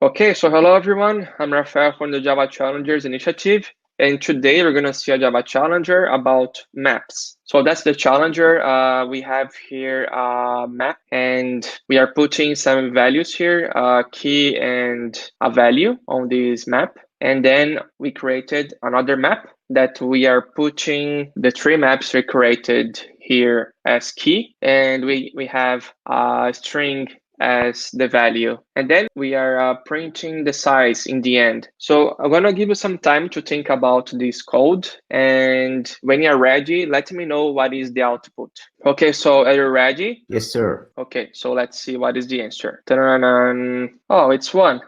Okay, so hello everyone. I'm Rafael from the Java Challengers Initiative, and today we're going to see a Java Challenger about maps. So that's the Challenger. We have here a map, and we are putting some values here, a key and a value on this map. And then we created another map that we are putting the three maps we created here as key, and we have a string as the value. And then we are printing the size in the end. So I'm going to give you some time to think about this code. And when you're ready, let me know what is the output. Okay, so are you ready? Yes, sir. Okay, so let's see what is the answer. Ta-da-da-da. Oh, it's one.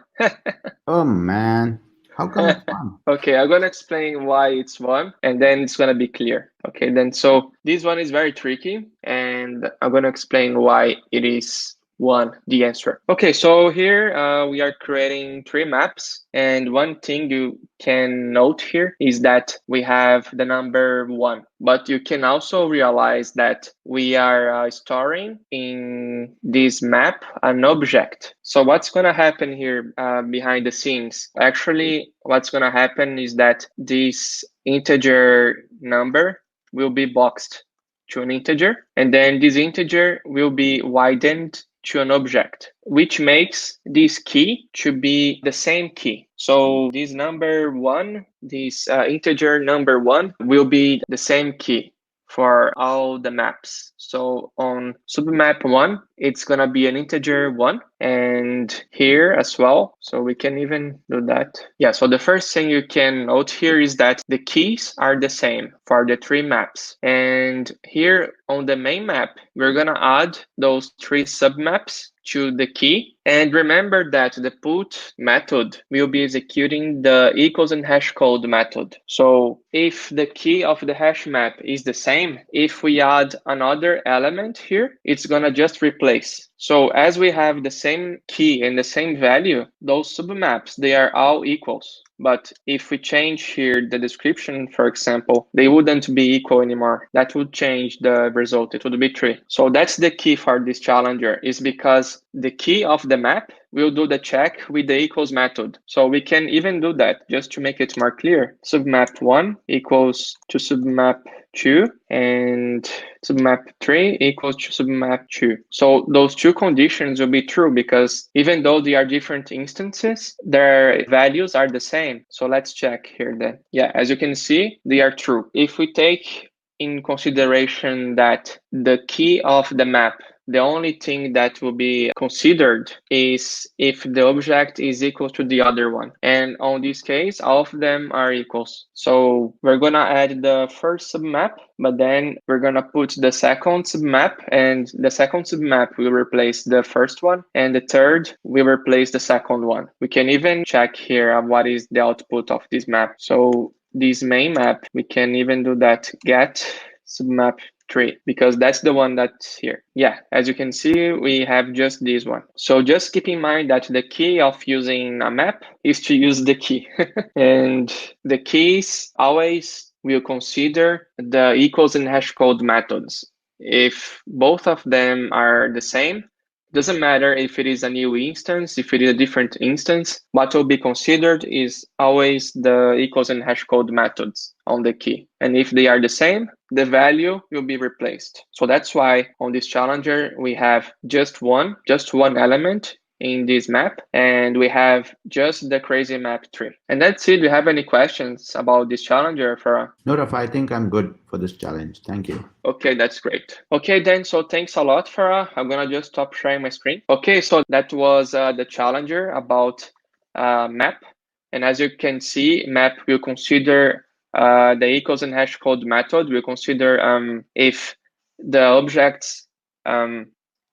Oh man, how come it's one? Okay, I'm gonna explain why it's one, and then it's gonna be clear. Okay, then so this one is very tricky, and I'm gonna explain why it is one, the answer. Okay, so here we are creating three maps, and one thing you can note here is that we have the number one, but you can also realize that we are storing in this map an object. So what's gonna happen here behind the scenes? Actually, what's gonna happen is that this integer number will be boxed to an integer, and then this integer will be widened to an object, which makes this key to be the same key. So this number one, this integer number one will be the same key for all the maps. So on submap one, it's gonna be an integer one, and here as well. So we can even do that. Yeah, so the first thing you can note here is that the keys are the same for the three maps. And here on the main map, we're gonna add those three submaps to the key. And remember that the put method will be executing the equals and hashcode method. So if the key of the hash map is the same, if we add another element here, it's gonna just replace. So as we have the same key and the same value, those submaps, they are all equals. But if we change here the description, for example, they wouldn't be equal anymore. That would change the result. It would be 3. So that's the key for this challenger, is because the key of the map will do the check with the equals method. So we can even do that just to make it more clear. Submap 1 equals to submap 2, and submap 3 equals to submap 2. So those two conditions will be true because even though they are different instances, their values are the same. So let's check here then. Yeah, as you can see, they are true. If we take in consideration that the key of the map, the only thing that will be considered is if the object is equal to the other one. And on this case, all of them are equals. So we're going to add the first submap, but then we're going to put the second submap, and the second submap will replace the first one, and the third will replace the second one. We can even check here what is the output of this map. So this main map, we can even do that get submap 3 because that's the one that's here. Yeah, as you can see, we have just this one. So just keep in mind that the key of using a map is to use the key. And the keys always will consider the equals and hashcode methods. If both of them are the same, doesn't matter if it is a new instance, if it is a different instance, what will be considered is always the equals and hashcode methods on the key. And if they are the same, the value will be replaced. So that's why on this challenger, we have just one element in this map, and we have just the crazy map tree. And that's it. Do you have any questions about this challenger, Farah? No, Rafa, I think I'm good for this challenge. Thank you. Okay, that's great. Okay, then, so thanks a lot, Farah. I'm gonna just stop sharing my screen. Okay, so that was the challenger about map. And as you can see, map will consider the equals and hashcode method. We'll consider if the objects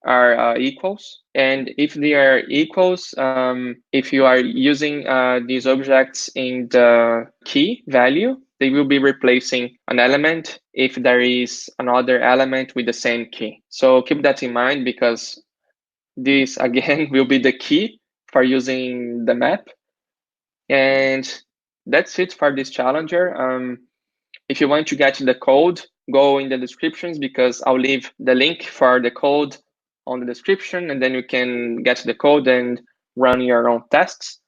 are equals. And if they are equals, if you are using these objects in the key value, they will be replacing an element if there is another element with the same key. So keep that in mind because this again will be the key for using the map. And that's it for this challenger. If you want to get the code, go in the descriptions because I'll leave the link for the code on the description, and then you can get the code and run your own tests.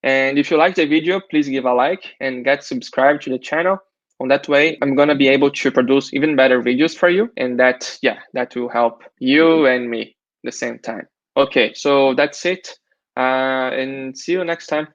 And if you like the video, please give a like and get subscribed to the channel. On that way, I'm gonna be able to produce even better videos for you, and that will help you and me at the same time. Okay, so that's it, and see you next time.